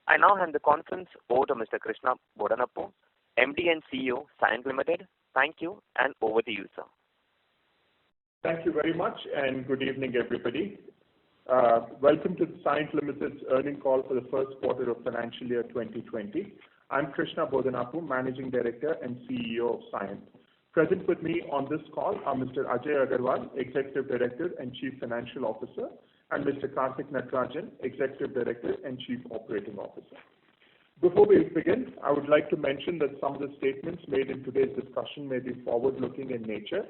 I now hand the conference over to Mr. Krishna Bodanapu, MD and CEO, Cyient Limited. Thank you, and over to you, sir. Thank you very much, and good evening, everybody. Welcome to Cyient Limited's earnings call for the first quarter of financial year 2020. I'm Krishna Bodanapu, Managing Director and CEO of Cyient. Present with me on this call are Mr. Ajay Agarwal, Executive Director and Chief Financial Officer, and Mr. Karthik Natarajan, Executive Director and Chief Operating Officer. Before we begin, I would like to mention that some of the statements made in today's discussion may be forward-looking in nature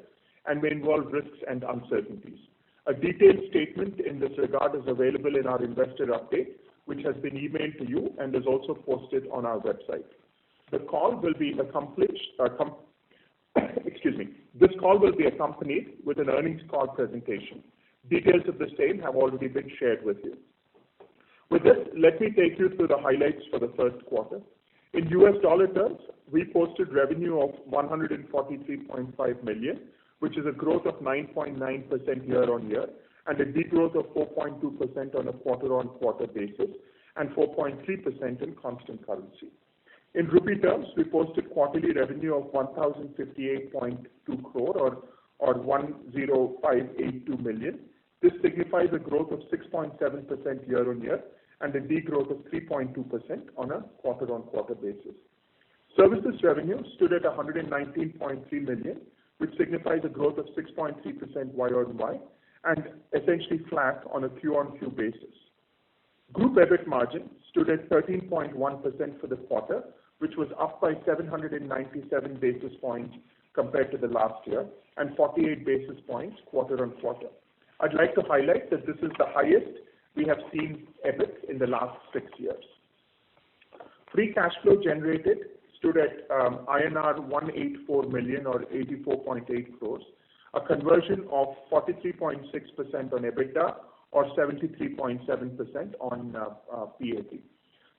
and may involve risks and uncertainties. A detailed statement in this regard is available in our investor update, which has been emailed to you and is also posted on our website. The call will be This call will be accompanied with an earnings call presentation. Details of the same have already been shared with you. With this, let me take you through the highlights for the first quarter. In US dollar terms, we posted revenue of $143.5 million, which is a growth of 9.9% year-on-year and a degrowth of 4.2% on a quarter-on-quarter basis and 4.3% in constant currency. In rupee terms, we posted quarterly revenue of 1,058.2 crore or 10582 million. This signifies a growth of 6.7% year-on-year and a degrowth of 3.2% on a quarter-on-quarter basis. Services revenue stood at 119.3 million, which signifies a growth of 6.3% Y-on-Y and essentially flat on a Q-on-Q basis. Group EBIT margin stood at 13.1% for the quarter, which was up by 797 basis points compared to the last year and 48 basis points quarter-on-quarter. I'd like to highlight that this is the highest we have seen EBIT in the last 6 years. Free cash flow generated stood at INR 184 million or 84.8 crores, a conversion of 43.6% on EBITDA or 73.7% on PAT.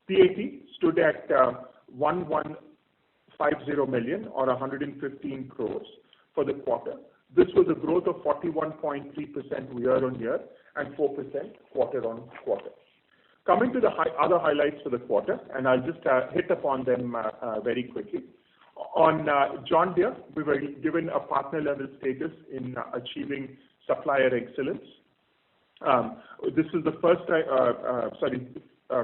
PAT stood at 1150 million or 115 crores for the quarter. This was a growth of 41.3% year-on-year and 4% quarter-on-quarter. Coming to the other highlights for the quarter, and I'll just hit upon them very quickly. On John Deere, we were given a partner level status in achieving supplier excellence. This is the first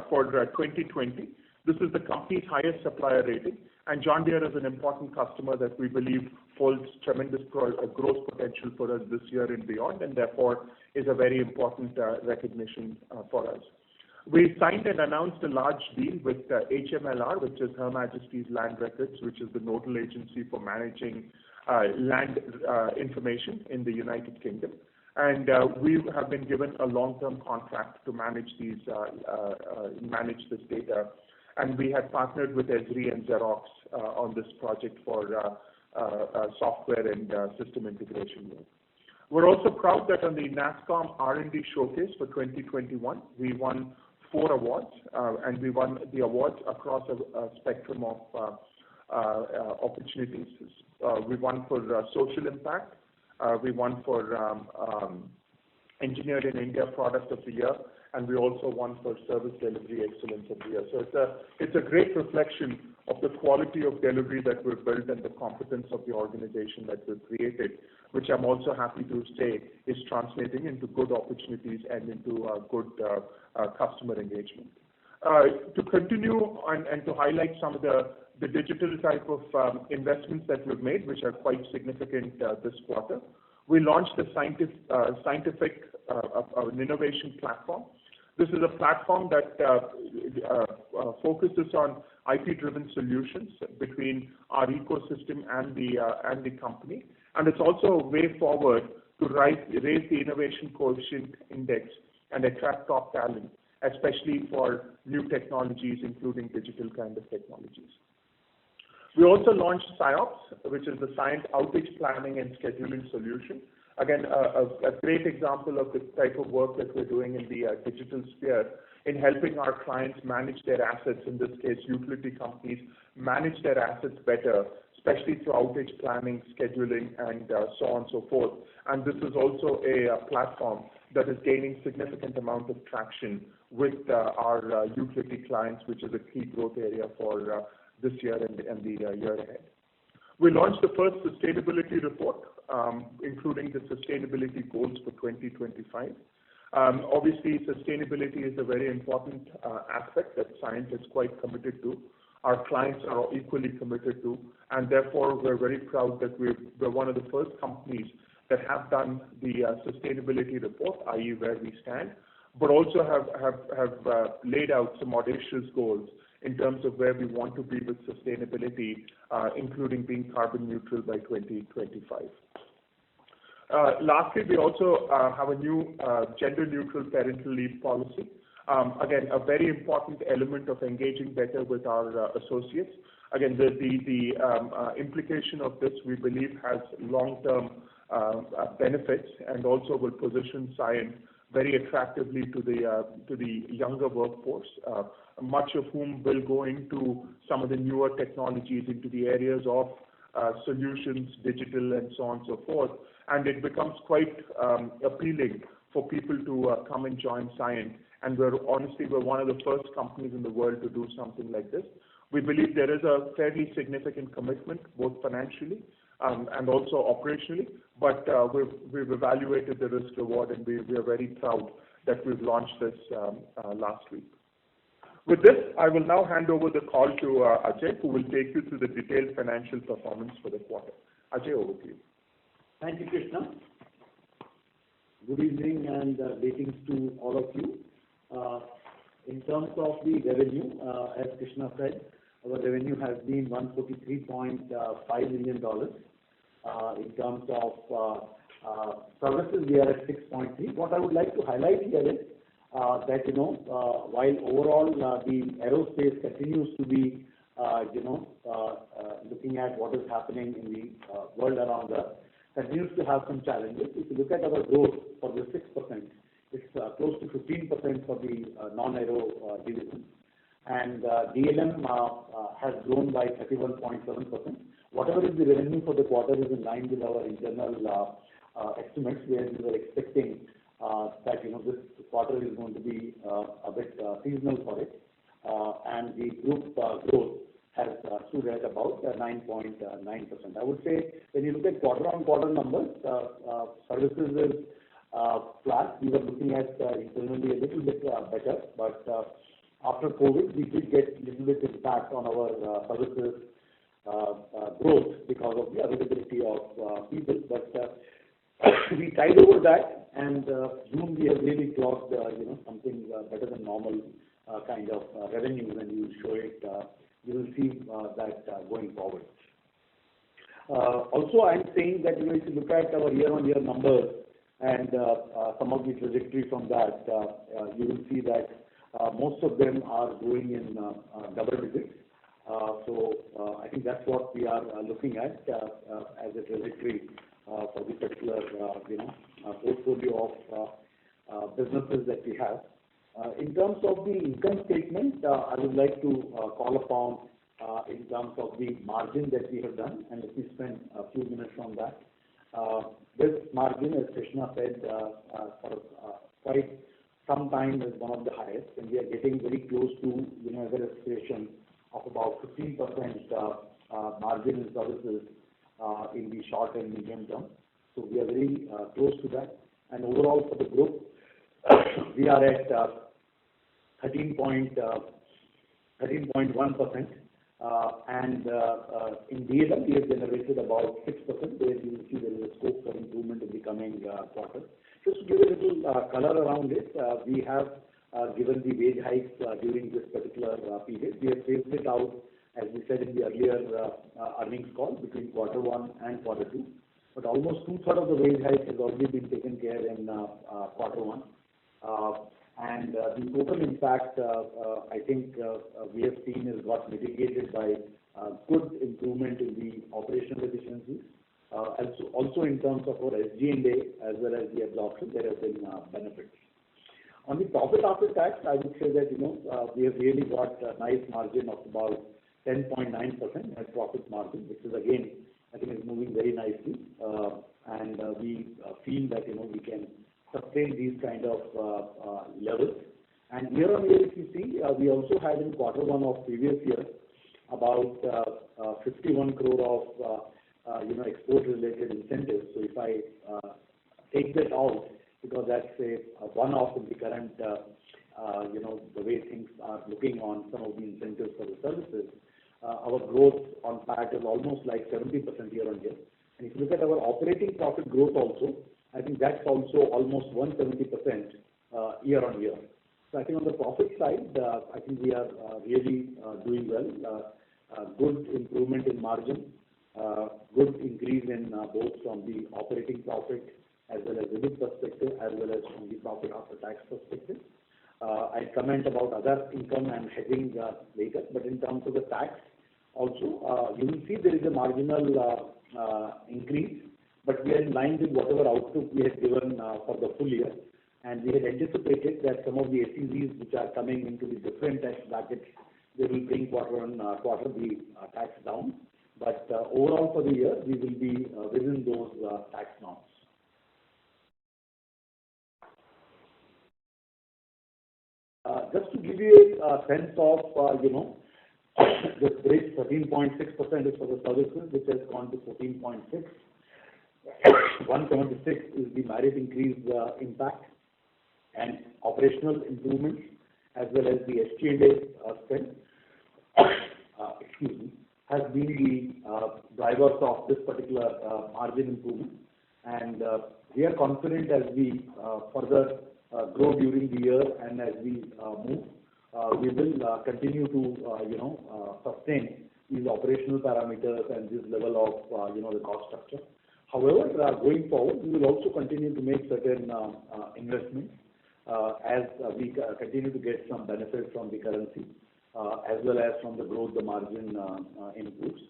for 2020. This is the company's highest supplier rating, and John Deere is an important customer that we believe holds tremendous growth potential for us this year and beyond, and therefore is a very important recognition for us. We signed and announced a large deal with HMLR, which is Her Majesty's Land Records, which is the nodal agency for managing land information in the United Kingdom. And we have been given a long-term contract to manage this data. And we had partnered with Esri and Xerox on this project for software and system integration work. We're also proud that on the NASSCOM R&D Showcase for 2021, we won 4 awards, and we won the awards across a spectrum of opportunities. We won for social impact, we won for Engineered in India Product of the Year, and we also won for Service Delivery Excellence of the Year. So it's a great reflection of the quality of delivery that we've built and the competence of the organization that we've created, which I'm also happy to say is translating into good opportunities and into good customer engagement. To continue and to highlight some of the digital type of investments that we've made, which are quite significant this quarter. We launched a scientific innovation platform. This is a platform that focuses on IP-driven solutions between our ecosystem and the company, and it's also a way forward to raise the innovation quotient index and attract top talent, especially for new technologies, including digital kind of technologies. We also launched SIOPS, which is the Cyient Outage Planning and Scheduling Solution. Again, a great example of the type of work that we're doing in the digital sphere in helping our clients manage their assets, in this case utility companies, manage their assets better, especially through outage planning, scheduling, and so on and so forth. And this is also a platform that is gaining significant amount of traction with our utility clients, which is a key growth area for this year and the year ahead. We launched the first sustainability report, including the sustainability goals for 2025. Obviously, sustainability is a very important aspect that Cyient is quite committed to. Our clients are equally committed to, and therefore we're very proud that we're one of the first companies that have done the sustainability report, i.e. where we stand, but also have laid out some audacious goals in terms of where we want to be with sustainability, including being carbon neutral by 2025. Lastly, we also have a new gender-neutral parental leave policy. Again, a very important element of engaging better with our associates. Again, the implication of this, we believe, has long-term benefits and also will position Cyient very attractively to the younger workforce, much of whom will go into some of the newer technologies, into the areas of solutions, digital, and so on and so forth. And it becomes quite appealing for people to come and join Cyient. And we're one of the first companies in the world to do something like this. We believe there is a fairly significant commitment, both financially and also operationally, but we've evaluated the risk reward, and we are very proud that we've launched this last week. With this, I will now hand over the call to Ajay, who will take you through the detailed financial performance for the quarter. Ajay, over to you. Thank you, Krishna. Good evening and greetings to all of you. In terms of the revenue, as Krishna said, our revenue has been $143.5 million. In terms of services, we are at 6.3. What I would like to highlight here is that, while overall the aerospace continues to be, looking at what is happening in the world around us, continues to have some challenges. If you look at our growth for the 6%, it's close to 15% for the non-aero division. And DLM has grown by 31.7%. Whatever is the revenue for the quarter is in line with our internal estimates, where we were expecting that this quarter is going to be a bit seasonal for it. And the group growth has stood at about 9.9%. I would say when you look at quarter-on-quarter numbers, services is flat. We were looking at internally a little bit better, but after COVID, we did get a little bit impact on our services growth because of the availability of people. But we tide over that, and June we have really clocked something better than normal kind of revenue. When you show it, you will see that going forward. Also, I'm saying that if you look at our year-on-year numbers and some of the trajectory from that, you will see that most of them are growing in double digits. So I think that's what we are looking at as a trajectory for the particular portfolio of businesses that we have. In terms of the income statement, I would like to call upon in terms of the margin that we have done, and let me spend a few minutes on that. This margin, as Krishna said, for quite some time is one of the highest, and we are getting very close to an aspiration of about 15% margin in services in the short and medium term. So we are very close to that. And overall for the group, we are at 13.1%. And in DLM, we have generated about 6%, where you will see there is a scope for improvement in the coming quarter. Just to give a little color around it, we have given the wage hikes during this particular period. We have phased it out, as we said in the earlier earnings call, between quarter 1 and quarter 2. But almost 2/3 of the wage hike has already been taken care in quarter 1. And the total impact, I think we have seen has got mitigated by good improvement in the operational efficiencies. Also in terms of our SG&A as well as the absorption, there have been benefits. On the profit after tax, I would say that we have really got a nice margin of about 10.9% net profit margin, which is again I think is moving very nicely, and we feel that we can sustain these kind of levels. And year-on-year, if you see, we also had in quarter one of previous year about 51 crore of export-related incentives. So if I take that out, because that's a one-off in the current the way things are looking on some of the incentives for the services, our growth on PAT is almost like 70% year-on-year. And if you look at our operating profit growth also, I think that's also almost 170% year-on-year. So I think on the profit side, I think we are really doing well. Good improvement in margin, good increase in both from the operating profit as well as EBIT perspective, as well as from the profit after tax perspective. I comment about other income and hedging later, but in terms of the tax, also you will see there is a marginal increase, but we are in line with whatever outlook we had given for the full year. And we had anticipated that some of the SEZs which are coming into the different tax brackets, they will bring quarter on quarter the tax down. But overall for the year, we will be within those tax norms. Just to give you a sense of, this bridge 13.6% is for the services, which has gone to 14.6. 176 is the merit increase impact, and operational improvements as well as the SG&A spend, has been the drivers of this particular margin improvement. And we are confident as we further grow during the year and as we move, we will continue to sustain these operational parameters and this level of the cost structure. However, going forward, we will also continue to make certain investments as we continue to get some benefit from the currency as well as from the growth, the margin improves.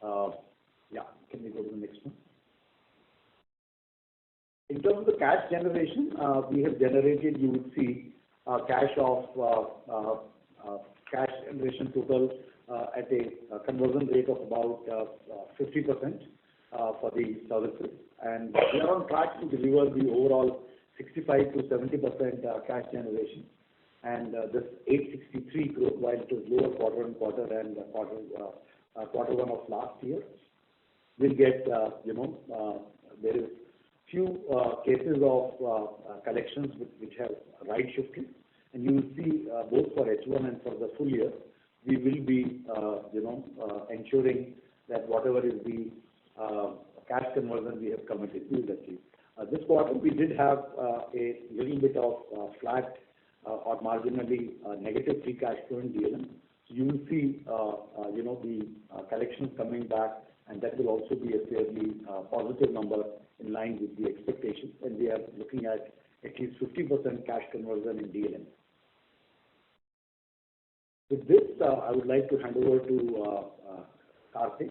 Can we go to the next one? In terms of the cash generation, we have generated, you would see, cash generation total at a conversion rate of about 50% for the services. And we are on track to deliver the overall 65 to 70% cash generation. And this 863 crore, while it is lower quarter on quarter and quarter one of last year, will get, there is few cases of collections which have right shifted. And you will see both for H1 and for the full year, we will be, ensuring that whatever is the cash conversion we have committed, we will achieve. This quarter, we did have a little bit of flat or marginally negative free cash flow in DLM. So you will see, the collections coming back, and that will also be a fairly positive number in line with the expectations. And we are looking at least 50% cash conversion in DLM. With this, I would like to hand over to Karthik.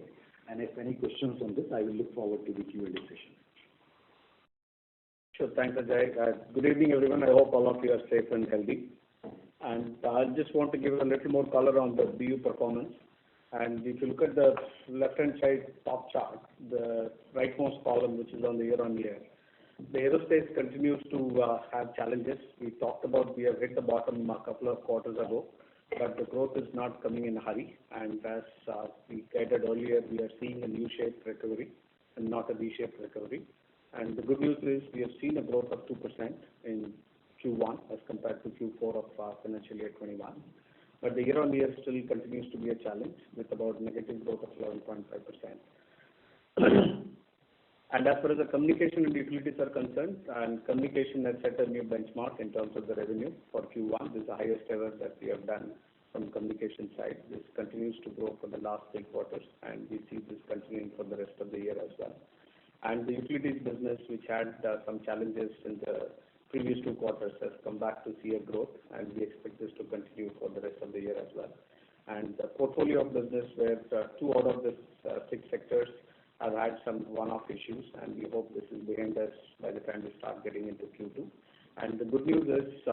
And if any questions on this, I will look forward to the Q&A session. Sure, thanks, Ajay. Good evening, everyone. I hope all of you are safe and healthy. And I just want to give a little more color on the BU performance. And if you look at the left-hand side top chart, the rightmost column, which is on the year-on-year, the aerospace continues to have challenges. We talked about we have hit the bottom a couple of quarters ago, but the growth is not coming in a hurry. And as we guided earlier, we are seeing a U-shaped recovery and not a V-shaped recovery. And the good news is we have seen a growth of 2% in Q1 as compared to Q4 of financial year 21. But the year-on-year still continues to be a challenge with about negative growth of 11.5%. And as far as the communication and utilities are concerned, and communication has set a new benchmark in terms of the revenue for Q1. This is the highest ever that we have done from the communication side. This continues to grow for the last 3 quarters, and we see this continuing for the rest of the year as well. And the utilities business, which had some challenges in the previous 2 quarters, has come back to see a growth, and we expect this to continue for the rest of the year as well. And the portfolio of business where 2 out of the 6 sectors have had some one-off issues, and we hope this is behind us by the time we start getting into Q2. And the good news is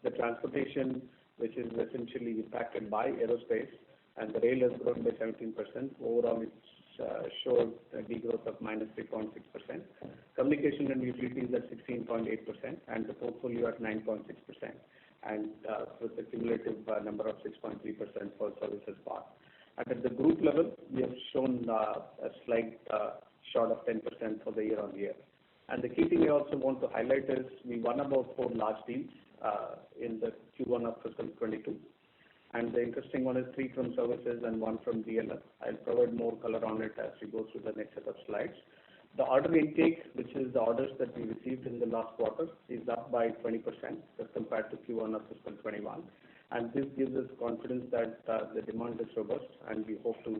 the transportation, which is essentially impacted by aerospace, and the rail has grown by 17%. Overall, it's showed a degrowth of minus 3.6%. Communication and utilities at 16.8%, and the portfolio at 9.6%. and with a cumulative number of 6.3% for services part. And at the group level, we have shown a slight short of 10% for the year-on-year. And the key thing I also want to highlight is we won about 4 large deals in the Q1 of fiscal 22. And the interesting one is 3 from services and 1 from DLM. I'll provide more color on it as we go through the next set of slides. The order intake, which is the orders that we received in the last quarter, is up by 20% as compared to Q1 of fiscal 21. And this gives us confidence that the demand is robust, and we hope to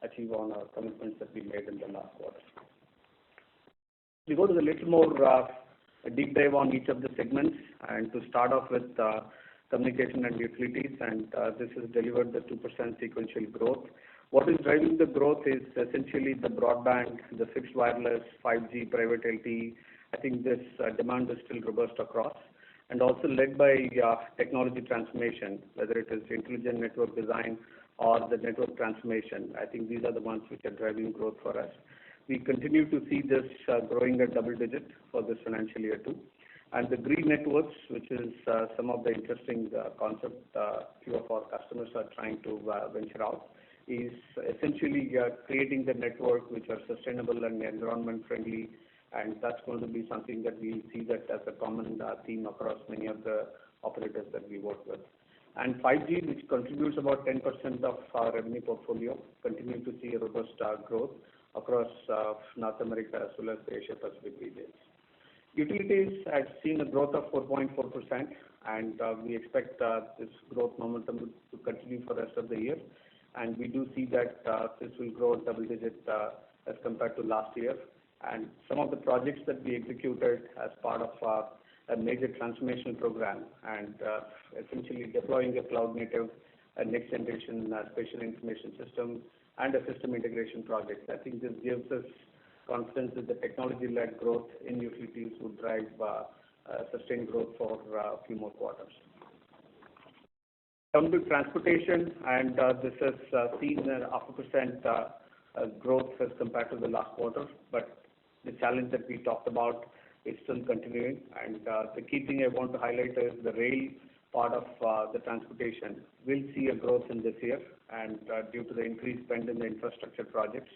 achieve on our commitments that we made in the last quarter. We go to the little more deep dive on each of the segments, and to start off with communication and utilities, and this has delivered the 2% sequential growth. What is driving the growth is essentially the broadband, the fixed wireless, 5G, private LTE. I think this demand is still robust across, and also led by technology transformation, whether it is intelligent network design or the network transformation. I think these are the ones which are driving growth for us. We continue to see this growing at double digit for this financial year too. And the green networks, which is some of the interesting concept few of our customers are trying to venture out, is essentially creating the network which are sustainable and environment friendly, and that's going to be something that we see that as a common theme across many of the operators that we work with. And 5G, which contributes about 10% of our revenue portfolio, continue to see a robust growth across North America as well as the Asia Pacific regions. Utilities has seen a growth of 4.4%, and we expect this growth momentum to continue for the rest of the year. And we do see that this will grow double digit as compared to last year. And some of the projects that we executed as part of a major transformation program and essentially deploying a cloud native next generation spatial information system and a system integration project. I think this gives us confidence that the technology-led growth in utilities will drive sustained growth for a few more quarters. Come to transportation, and this has seen an 0.5% growth as compared to the last quarter, but the challenge that we talked about is still continuing. And the key thing I want to highlight is the rail part of the transportation will see a growth in this year, and due to the increased spend in the infrastructure projects.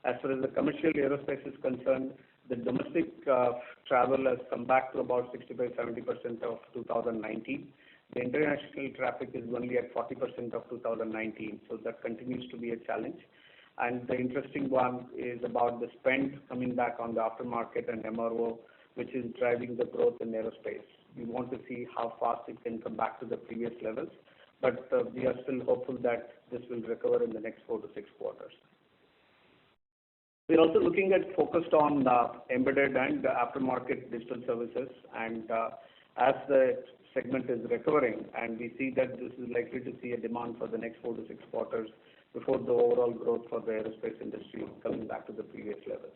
As far as the commercial aerospace is concerned, the domestic travel has come back to about 65-70% of 2019. The international traffic is only at 40% of 2019, so that continues to be a challenge. And the interesting one is about the spend coming back on the aftermarket and MRO, which is driving the growth in aerospace. We want to see how fast it can come back to the previous levels, but we are still hopeful that this will recover in the next 4 to 6 quarters. We're also looking at focused on embedded and aftermarket digital services, and as the segment is recovering, and we see that this is likely to see a demand for the next 4 to 6 quarters before the overall growth for the aerospace industry coming back to the previous levels.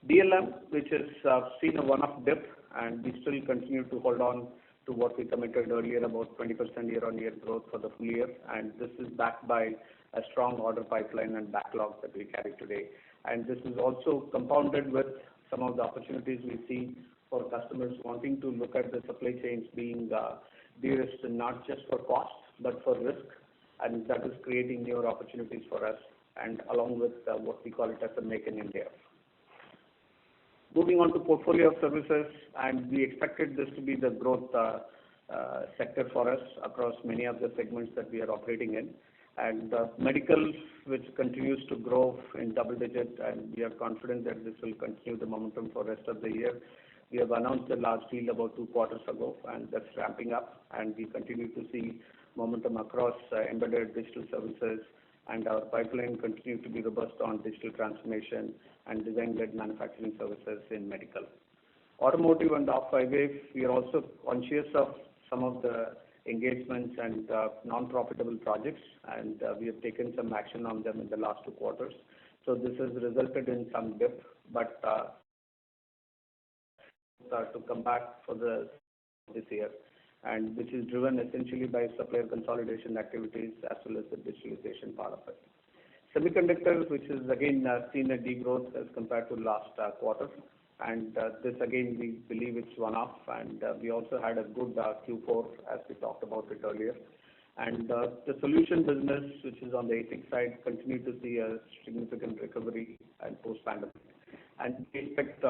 DLM, which has seen a one-off dip, and we still continue to hold on to what we committed earlier about 20% year-on-year growth for the full year, and this is backed by a strong order pipeline and backlog that we carry today. And this is also compounded with some of the opportunities we see for customers wanting to look at the supply chains being de-risked, not just for cost, but for risk, and that is creating newer opportunities for us, and along with what we call it as a Make in India. Moving on to portfolio of services, and we expected this to be the growth sector for us across many of the segments that we are operating in. And medical, which continues to grow in double digit, and we are confident that this will continue the momentum for the rest of the year. We have announced a large deal about 2 quarters ago, and that's ramping up, and we continue to see momentum across embedded digital services, and our pipeline continues to be robust on digital transformation and design-led manufacturing services in medical. Automotive and off-highway, we are also conscious of some of the engagements and non-profitable projects, and we have taken some action on them in the last 2 quarters. So this has resulted in some dip, but to come back for this year, and which is driven essentially by supplier consolidation activities as well as the digitalization part of it. Semiconductors, which is again seen a degrowth as compared to last quarter, And this again, we believe it's one-off, and we also had a good Q4, as we talked about it earlier. And the solution business, which is on the ASIC side, continued to see a significant recovery and post-pandemic. And we expect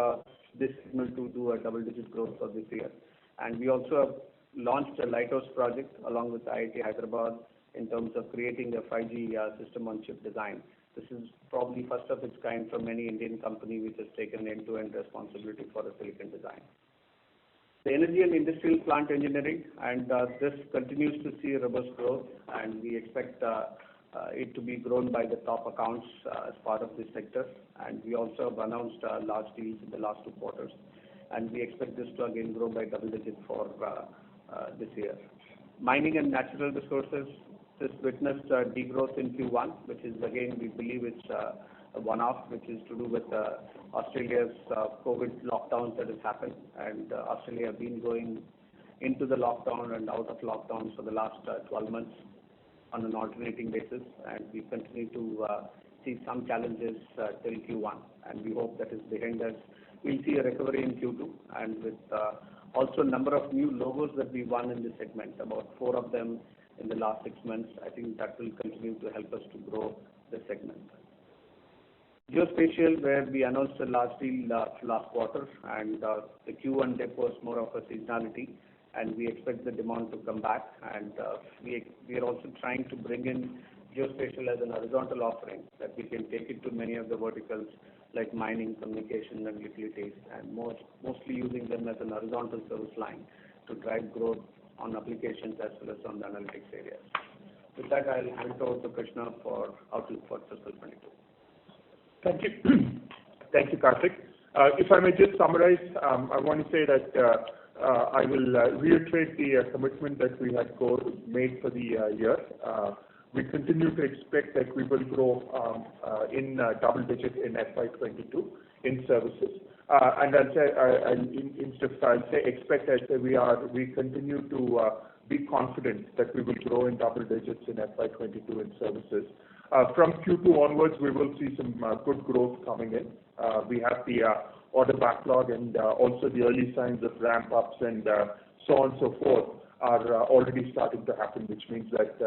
this segment to do a double-digit growth for this year. And we also have launched a Lighthouse project along with IIT Hyderabad in terms of creating a 5G system-on-chip design. This is probably first of its kind from any Indian company which has taken end-to-end responsibility for a silicon design. The energy and industrial plant engineering, and this continues to see robust growth, and we expect it to be grown by the top accounts as part of this sector. And we also have announced large deals in the last 2 quarters, and we expect this to again grow by double digit for this year. Mining and natural resources, this witnessed degrowth in Q1, which is again, we believe it's a one-off, which is to do with Australia's COVID lockdowns that has happened. And Australia have been going into the lockdown and out of lockdowns for the last 12 months on an alternating basis. And we continue to see some challenges till Q1. And we hope that is behind us. We'll see a recovery in Q2. And with also a number of new logos that we won in this segment, about 4 of them in the last 6 months, I think that will continue to help us to grow the segment. Geospatial, where we announced a large deal last quarter, and the Q1 dip was more of a seasonality, and we expect the demand to come back. And we are also trying to bring in Geospatial as an horizontal offering that we can take it to many of the verticals like mining, communication, and utilities, and mostly using them as an horizontal service line to drive growth on applications as well as on the analytics areas. With that, I'll hand it over to Krishna for outlook for fiscal 22. Thank you. Thank you, Karthik. If I may just summarize, I want to say that I will reiterate the commitment that we had made for the year. We continue to expect that we will grow in double digit in FY22 in services. And I'll say expect that we continue to be confident that we will grow in double digits in FY22 in services. From Q2 onwards, we will see some good growth coming in. We have the order backlog and also the early signs of ramp-ups and so on and so forth are already starting to happen, which means that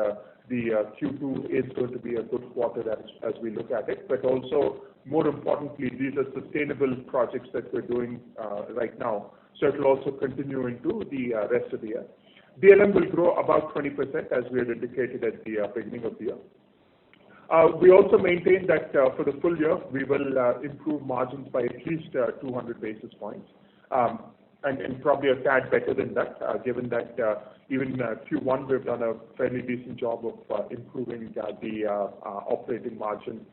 the Q2 is going to be a good quarter as we look at it. But also, more importantly, these are sustainable projects that we're doing right now. So it will also continue into the rest of the year. DLM will grow about 20% as we had indicated at the beginning of the year. We also maintain that for the full year, we will improve margins by at least 200 basis points. And probably a tad better than that, given that even Q1 we've done a fairly decent job of improving the operating margin.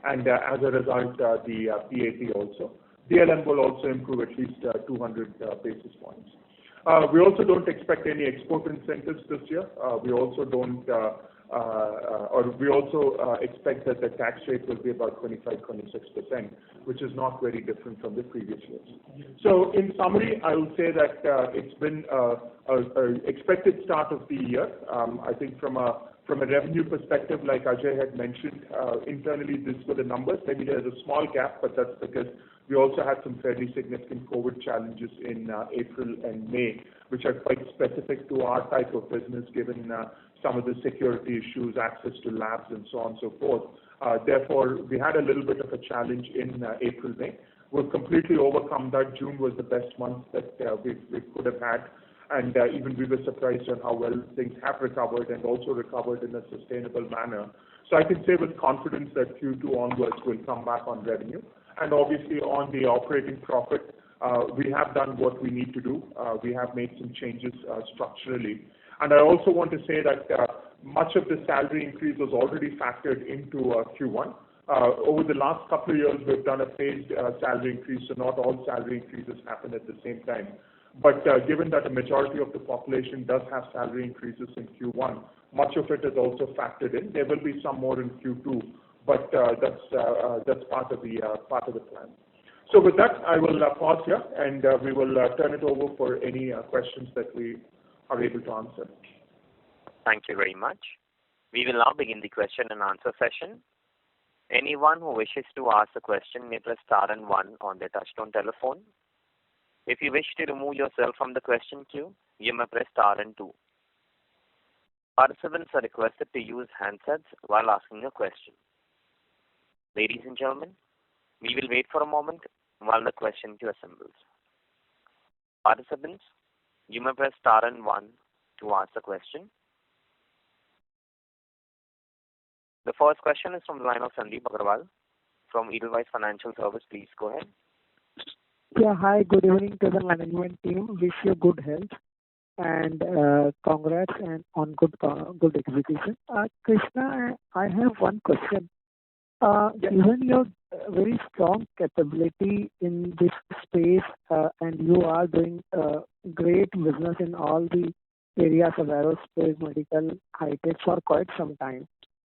And as a result, the PAT also. DLM will also improve at least 200 basis points. We also don't expect any export incentives this year. We also expect that the tax rate will be about 25-26%, which is not very different from the previous years. So in summary, I will say that it's been an expected start of the year. I think from a revenue perspective, like Ajay had mentioned, internally these were the numbers. Maybe there's a small gap, but that's because we also had some fairly significant COVID challenges in April and May, which are quite specific to our type of business, given some of the security issues, access to labs, and so on and so forth. Therefore, we had a little bit of a challenge in April, May. We've completely overcome that. June was the best month that we could have had. And even we were surprised on how well things have recovered and also recovered in a sustainable manner. So I can say with confidence that Q2 onwards will come back on revenue. And obviously on the operating profit, we have done what we need to do. We have made some changes structurally. And I also want to say that much of the salary increase was already factored into Q1. Over the last couple of years, we've done a phased salary increase, so not all salary increases happen at the same time. But given that the majority of the population does have salary increases in Q1, much of it is also factored in. There will be some more in Q2, but that's part of the plan. So with that, I will pause here, and we will turn it over for any questions that we are able to answer. Thank you very much. We will now begin the question and answer session. Anyone who wishes to ask a question may press star and one on their touchtone telephone. If you wish to remove yourself from the question queue, you may press star and two. Participants are requested to use handsets while asking a question. Ladies and gentlemen, we will wait for a moment while the question queue assembles. Participants, you may press star and one to ask a question. The first question is from the line of Sandeep Agarwal from Edelweiss Financial Services. Please go ahead. Yeah, hi, good evening to the management team. Wish you good health and congrats and on good execution. Krishna, I have one question. Given your very strong capability in this space and you are doing great business in all the areas of aerospace, medical, high-tech for quite some time,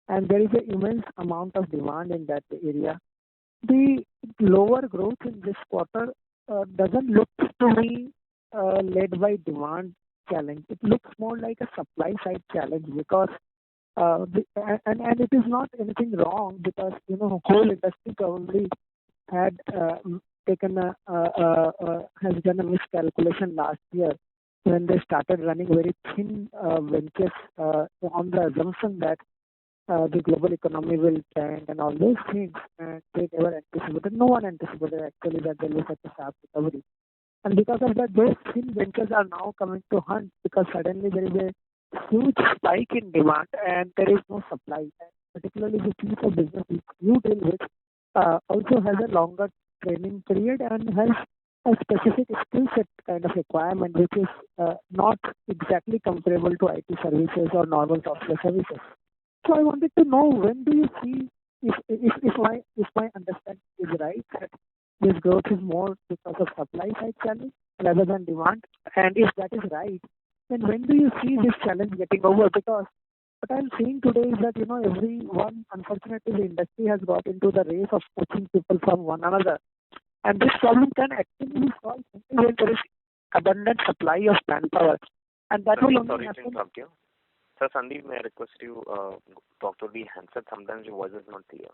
and there is an immense amount of demand in that area. The lower growth in this quarter doesn't look to me led by demand challenge. It looks more like a supply side challenge because and it is not anything wrong because whole industry probably had has done a miscalculation last year when they started running very thin benches on the assumption that the global economy will tank and all those things, and they never anticipated. No one anticipated actually that there was such a sharp recovery. And because of that, those thin benches are now coming to hunt because suddenly there is a huge spike in demand and there is no supply. And particularly the piece of business you deal with also has a longer training period and has a specific skill set kind of requirement which is not exactly comparable to IT services or normal software services. So I wanted to know, when do you see, if my understanding is right, that this growth is more because of supply side challenge rather than demand, and if that is right, then when do you see this challenge getting over? Because what I'm seeing today is that everyone, unfortunately, the industry has got into the race of poaching people from one another, and this problem can actually be solved when there is abundant supply of manpower, and that will only happen. Sir Sandeep, may I request you talk to the handset? Sometimes your voice is not clear.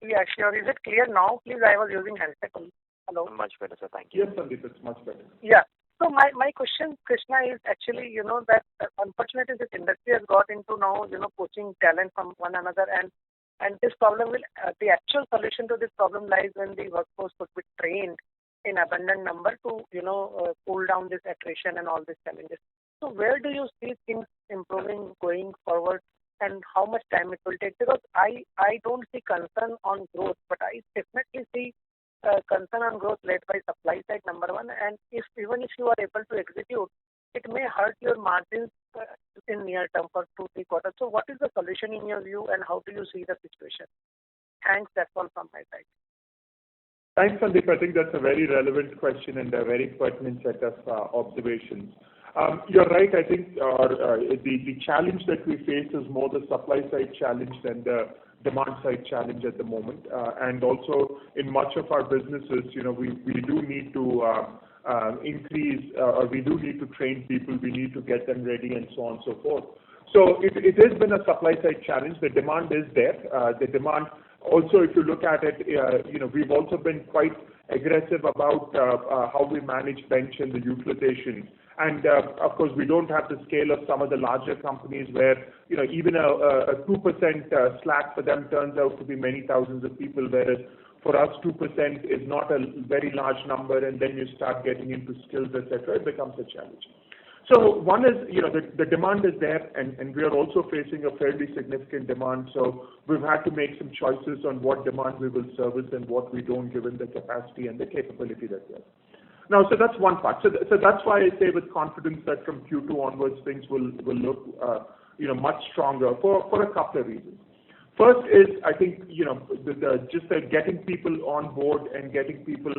Yeah, sure. Is it clear now? Please, I was using handset only. Hello? Much better, sir. Thank you. Yes, Sandeep, it's much better. Yeah. So my question, Krishna, is actually, that unfortunately this industry has got into now, poaching talent from one another, and this problem will, the actual solution to this problem lies when the workforce could be trained in abundant number to, cool down this attrition and all these challenges. So where do you see things improving going forward, and how much time it will take? Because I don't see concern on growth, but I definitely see concern on growth led by supply side, number one, and even if you are able to execute, it may hurt your margins in near term for 2-3 quarters. So what is the solution in your view, and how do you see the situation? Thanks, that's all from my side. Thanks, Sandeep. I think that's a very relevant question and a very pertinent set of observations. You're right. I think the challenge that we face is more the supply side challenge than the demand side challenge at the moment. And also in much of our businesses, we do need to increase, or we do need to train people. We need to get them ready and so on and so forth. So it has been a supply side challenge. The demand is there. The demand also, if you look at it, we've also been quite aggressive about how we manage bench and the utilization. And of course, we don't have the scale of some of the larger companies where even a 2% slack for them turns out to be many thousands of people, whereas for us 2% is not a very large number, and then you start getting into skills, etc. It becomes a challenge. So one is, the demand is there, and we are also facing a fairly significant demand. So we've had to make some choices on what demand we will service and what we don't, given the capacity and the capability that we have. Now, so that's one part. So that's why I say with confidence that from Q2 onwards things will look much stronger for a couple of reasons. First is, I think, just getting people on board and getting people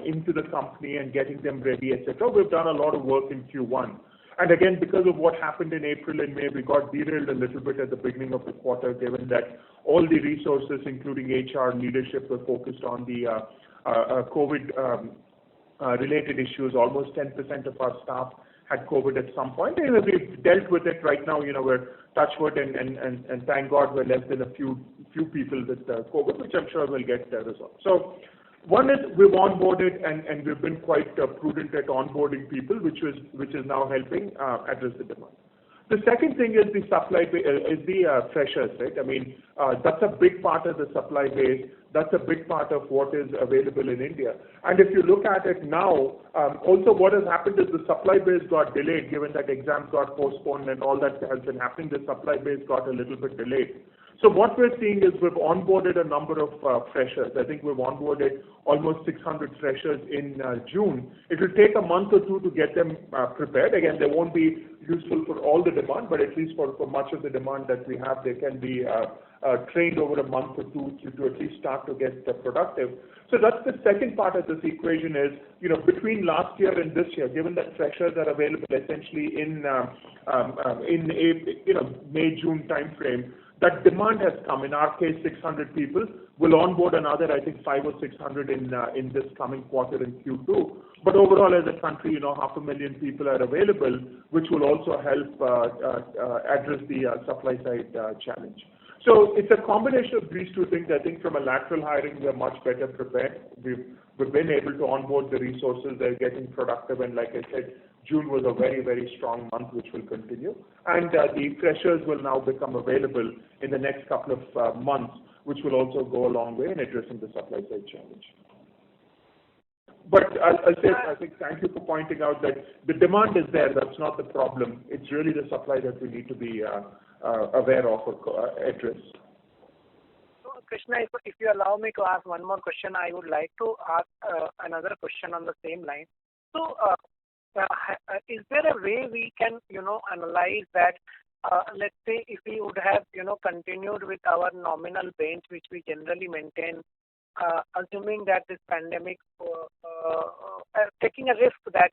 into the company and getting them ready, etc. We've done a lot of work in Q1. And again, because of what happened in April and May, we got derailed a little bit at the beginning of the quarter, given that all the resources, including HR leadership, were focused on the COVID related issues. Almost 10% of our staff had COVID at some point. And we've dealt with it right now. We're touch wood and thank God we're less than a few people with COVID, which I'm sure will get resolved. So one is we've onboarded and we've been quite prudent at onboarding people, which is now helping address the demand. The second thing is the supply is the freshers, right? I mean, that's a big part of the supply base. That's a big part of what is available in India. And if you look at it now, also what has happened is the supply base got delayed, given that exams got postponed and all that has been happening. The supply base got a little bit delayed. So what we're seeing is we've onboarded a number of freshers. I think we've onboarded almost 600 freshers in June. It will take a month or two to get them prepared. Again, they won't be useful for all the demand, but at least for much of the demand that we have, they can be trained over a month or two to at least start to get productive. So that's the second part of this equation is, between last year and this year, given that freshers are available essentially in May, June timeframe, that demand has come. In our case, 600 people. We'll onboard another, I think, 500 or 600 in this coming quarter in Q2. But overall, as a country, 500,000 people are available, which will also help address the supply side challenge. So it's a combination of these two things. I think from a lateral hiring, we're much better prepared. We've been able to onboard the resources. They're getting productive, and like I said, June was a very, very strong month, which will continue. And the freshers will now become available in the next couple of months, which will also go a long way in addressing the supply side challenge. But I'll say, I think, thank you for pointing out that the demand is there. That's not the problem. It's really the supply that we need to be aware of or address. Krishna, if you allow me to ask one more question, I would like to ask another question on the same line. So, is there a way we can, analyze that, let's say if we would have, continued with our nominal bench, which we generally maintain, assuming that this pandemic, taking a risk that,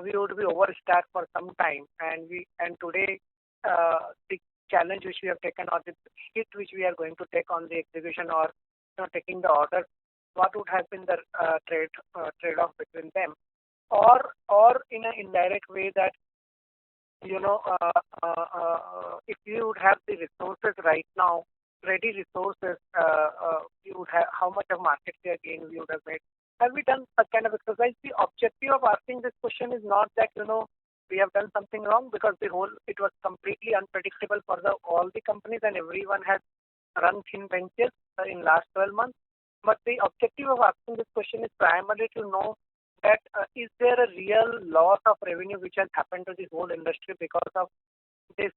we would be overstaffed for some time, and today, the challenge which we have taken or the hit which we are going to take on the execution or, taking the order, what would have been the trade-off between them? Or in an indirect way that, if you would have the resources right now, ready resources, you would have how much of market share gain we would have made. Have we done a kind of exercise? The objective of asking this question is not that, we have done something wrong, because it was completely unpredictable for all the companies and everyone has run thin benches in last 12 months. But the objective of asking this question is primarily to know that is there a real loss of revenue which has happened to the whole industry because of this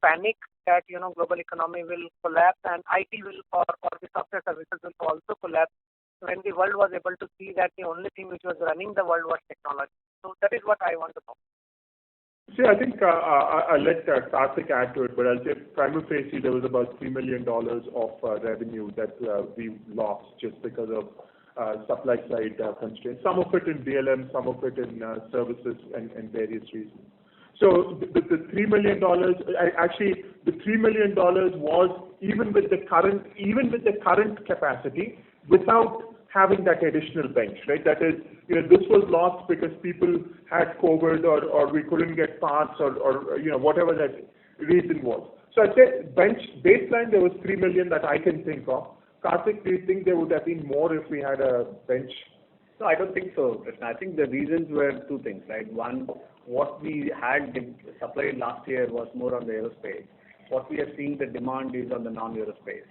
panic that global economy will collapse and IT will or the software services will also collapse when the world was able to see that the only thing which was running the world was technology. So that is what I want to know. See, I think I'll let Karthik add to it, but I'll say prima facie there was about $3 million of revenue that we lost just because of supply side constraints. Some of it in BLM, some of it in services and various reasons. So the $3 million, actually the $3 million was even with the current capacity without having that additional bench, right? That is, this was lost because people had COVID or we couldn't get parts or whatever that reason was. So I'd say baseline there was $3 million that I can think of. Karthik, do you think there would have been more if we had a bench? No, I don't think so, Krishna. I think the reasons were two things, right? One, what we had supplied last year was more on the aerospace. What we are seeing the demand is on the non-aerospace.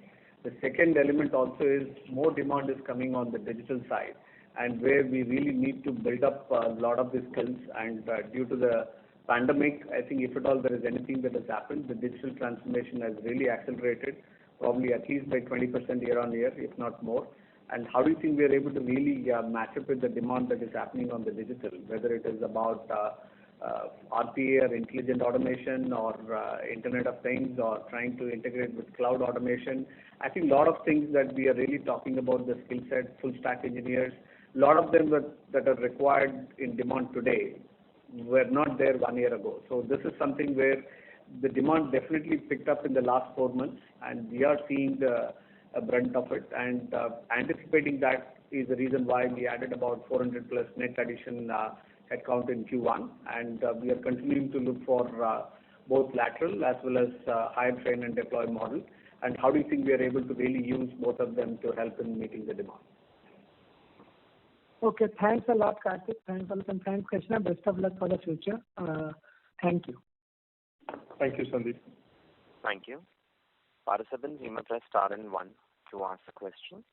The second element also is more demand is coming on the digital side, and where we really need to build up a lot of the skills. And due to the pandemic, I think if at all there is anything that has happened, the digital transformation has really accelerated, probably at least by 20% year on year, if not more. And how do you think we are able to really match up with the demand that is happening on the digital, whether it is about RPA or intelligent automation or Internet of Things or trying to integrate with cloud automation. I think a lot of things that we are really talking about, the skill set, full stack engineers, a lot of them that are required in demand today were not there 1 year ago. So this is something where the demand definitely picked up in the last 4 months, and we are seeing the brunt of it. And anticipating that is the reason why we added about 400 plus net addition headcount in Q1, and we are continuing to look for both lateral as well as hire, train, and deploy model. And how do you think we are able to really use both of them to help in meeting the demand? Okay, thanks a lot, Karthik. Thanks a lot, and thanks, Krishna. Best of luck for the future. Thank you. Thank you, Sandeep. Thank you. Participants, you may press star and one to ask a question.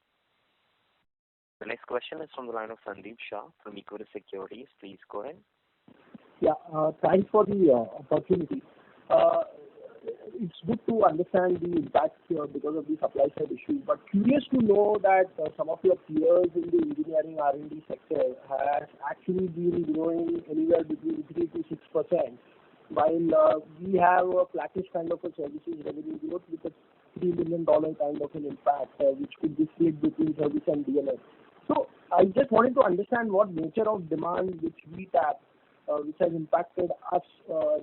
The next question is from the line of Sandeep Shah from Equirus Securities. Please go ahead. Yeah, thanks for the opportunity. It's good to understand the impact here because of the supply side issue, but curious to know that some of your peers in the engineering R&D sector has actually been growing anywhere between 3 to 6%, while we have a flattish kind of a services revenue growth with a $3 million kind of an impact, which could be split between service and DNS. So I just wanted to understand what nature of demand which we tap, which has impacted us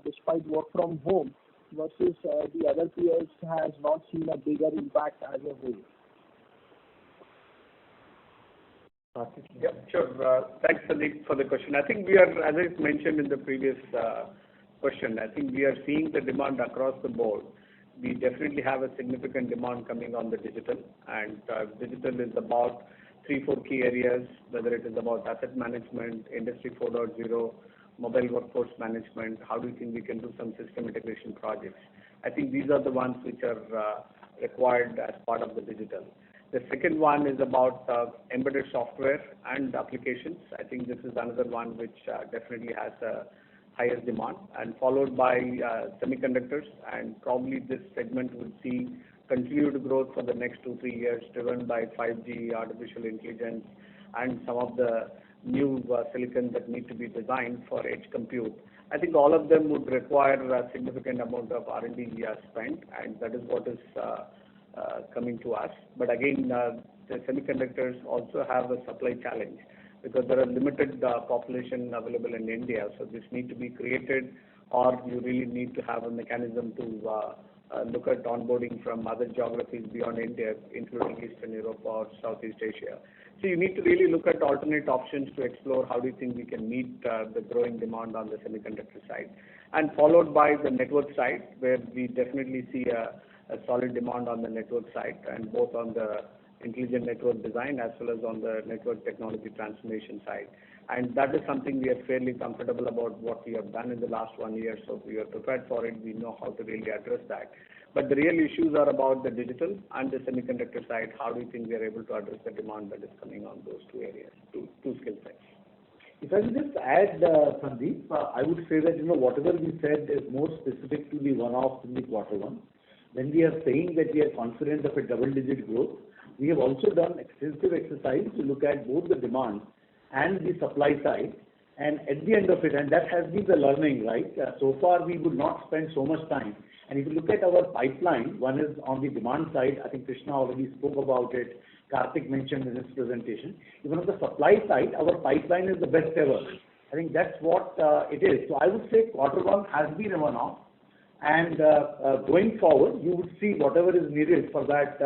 despite work from home, versus the other peers has not seen a bigger impact as a whole. Yeah, sure. Thanks, Sandeep, for the question. I think we are, as I mentioned in the previous question, I think we are seeing the demand across the board. We definitely have a significant demand coming on the digital, and digital is about 3-4 key areas, whether it is about asset management, Industry 4.0, mobile workforce management. How do you think we can do some system integration projects? I think these are the ones which are required as part of the digital. The second one is about embedded software and applications. I think this is another one which definitely has a highest demand, and followed by semiconductors, and probably this segment will see continued growth for the next 2-3 years, driven by 5G, artificial intelligence, and some of the new silicon that need to be designed for edge compute. I think all of them would require a significant amount of R&D spent, and that is what is coming to us. But again, the semiconductors also have a supply challenge because there are limited population available in India. So this need to be created, or you really need to have a mechanism to look at onboarding from other geographies beyond India, including Eastern Europe or Southeast Asia. So you need to really look at alternate options to explore how do you think we can meet the growing demand on the semiconductor side. And followed by the network side, where we definitely see a solid demand on the network side, and both on the intelligent network design as well as on the network technology transformation side. And that is something we are fairly comfortable about what we have done in the last 1 year. So we are prepared for it. We know how to really address that. But the real issues are about the digital and the semiconductor side. How do you think we are able to address the demand that is coming on those two areas, two skill sets? If I will just add, Sandeep, I would say that, whatever we said is more specific to the one-off in the quarter one. When we are saying that we are confident of a double-digit growth, we have also done extensive exercise to look at both the demand and the supply side. And at the end of it, and that has been the learning, right? So far, we would not spend so much time. And if you look at our pipeline, one is on the demand side. I think Krishna already spoke about it. Karthik mentioned in his presentation. Even on the supply side, our pipeline is the best ever. I think that's what it is. So I would say quarter one has been a one-off. And going forward, you would see whatever is needed for that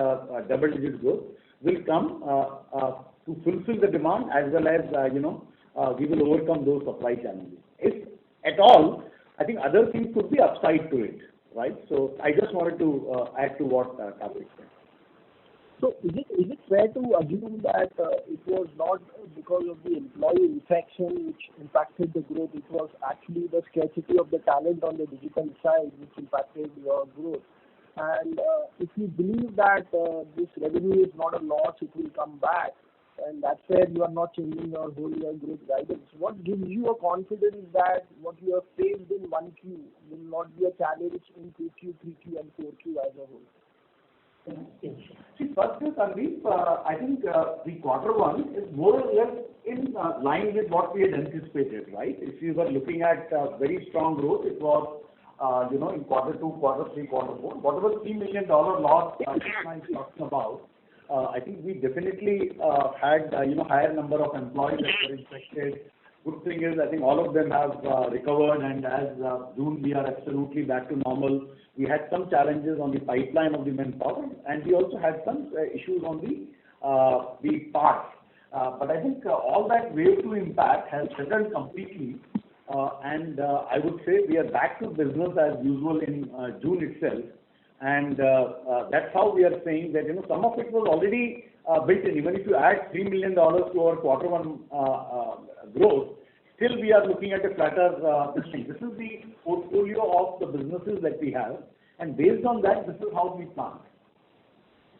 double-digit growth will come to fulfill the demand, as well as, we will overcome those supply challenges. If at all, I think other things could be upside to it, right? So I just wanted to add to what Karthik said. So is it fair to assume that it was not because of the employee infection which impacted the growth, it was actually the scarcity of the talent on the digital side which impacted your growth? And if you believe that this revenue is not a loss, it will come back, and that's where you are not changing your whole year growth guidance. What gives you a confidence that what you have faced in 1Q will not be a challenge in 2Q, 3Q, and 4Q as a whole? See, first is, Sandeep, I think the quarter one is more or less in line with what we had anticipated, right? If you were looking at very strong growth, it was, in quarter two, quarter three, quarter four. Whatever $3 million loss Krishna is talking about, I think we definitely had, higher number of employees that were infected. Good thing is, I think all of them have recovered, and as June, we are absolutely back to normal. We had some challenges on the pipeline of the manpower, and we also had some issues on the parts. But I think all that wave 2 impact has settled completely. And I would say we are back to business as usual in June itself. And that's how we are saying that, some of it was already built in. Even if you add $3 million to our quarter one growth, still we are looking at a flatter thing. This is the portfolio of the businesses that we have. And based on that, this is how we plan.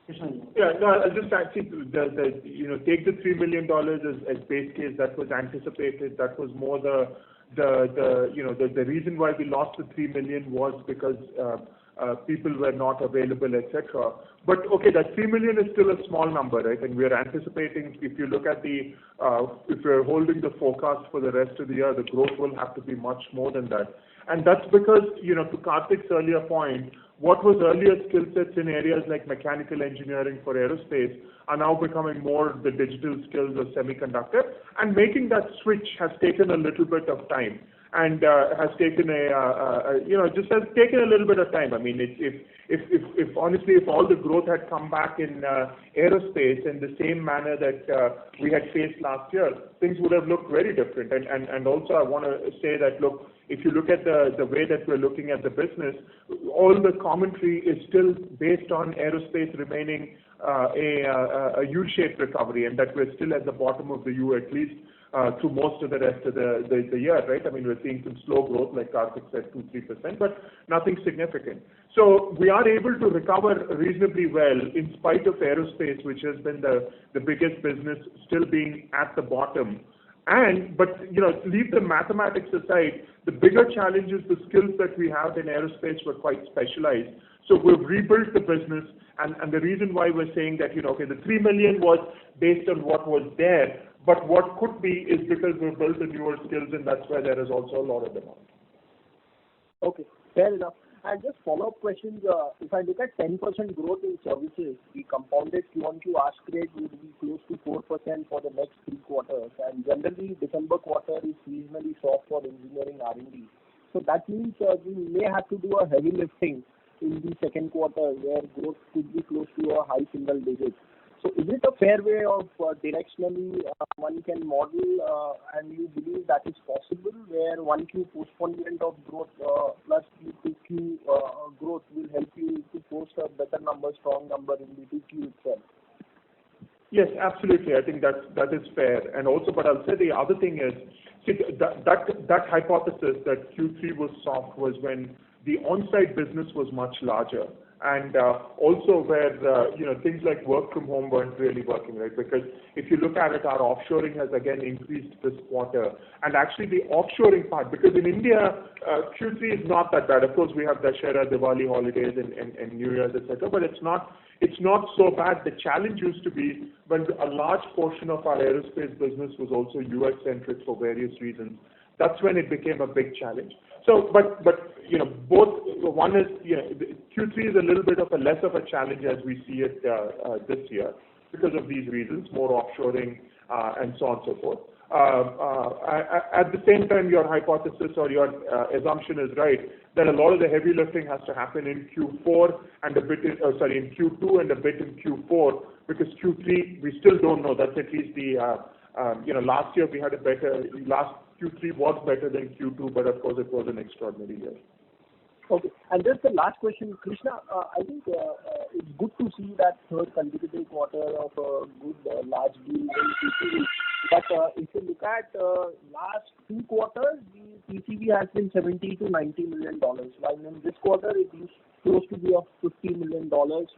Yeah, no, I'll just actually, take the $3 million as base case. That was anticipated. That was more the reason why we lost the $3 million was because people were not available, etc. But okay, that $3 million is still a small number, right? And we are anticipating, if you look at if we're holding the forecast for the rest of the year, the growth will have to be much more than that. And that's because, to Karthik's earlier point, what was earlier skill sets in areas like mechanical engineering for aerospace are now becoming more the digital skills of semiconductor, and making that switch has taken a little bit of time. And has taken just has taken a little bit of time. I mean, if honestly, if all the growth had come back in aerospace in the same manner that we had faced last year, things would have looked very different. And also, I want to say that, look, if you look at the way that we're looking at the business, all the commentary is still based on aerospace remaining a U-shaped recovery, and that we're still at the bottom of the U, at least through most of the rest of the year, right? I mean, we're seeing some slow growth, like Karthik said, 2-3%, but nothing significant. So we are able to recover reasonably well in spite of aerospace, which has been the biggest business, still being at the bottom. But leave the mathematics aside, the bigger challenge is the skills that we have in aerospace were quite specialized. So we've rebuilt the business, and the reason why we're saying that, the $3 million was based on what was there, but what could be is because we've built the newer skills, and that's where there is also a lot of demand. Okay, fair enough. And just follow-up questions. If I look at 10% growth in services, the compounded Q1Q ask rate would be close to 4% for the next 3 quarters. And generally, December quarter is seasonally soft for engineering R&D. So that means we may have to do a heavy lifting in the second quarter, where growth could be close to a high single digit. So is it a fair way of directionally one can model, and you believe that is possible, where 1Q postponement of growth plus the 2Q growth will help you to post a better number, strong number in the 2Q itself? Yes, absolutely. I think that is fair. And also, but I'll say the other thing is, that hypothesis that Q3 was soft was when the on-site business was much larger. And also where, things like work from home weren't really working, right? Because if you look at it, our offshoring has again increased this quarter. And actually the offshoring part, because in India, Q3 is not that bad. Of course, we have Dussehra, Diwali holidays and New Year's, etc. But it's not so bad. The challenge used to be when a large portion of our aerospace business was also US-centric for various reasons. That's when it became a big challenge. So, but both, one is, Q3 is a little bit of a less of a challenge as we see it this year because of these reasons, more offshoring and so on and so forth. At the same time, your hypothesis or your assumption is right that a lot of the heavy lifting has to happen in Q4 and a bit in Q2 and a bit in Q4, because Q3 we still don't know. That's at least the last year we had last Q3 was better than Q2, but of course it was an extraordinary year. Okay. And just the last question, Krishna, I think it's good to see that third consecutive quarter of a good large deal in TCV. But if you look at last 2 quarters, the TCV has been $70 to $90 million, while in this quarter it is close to be of $50 million,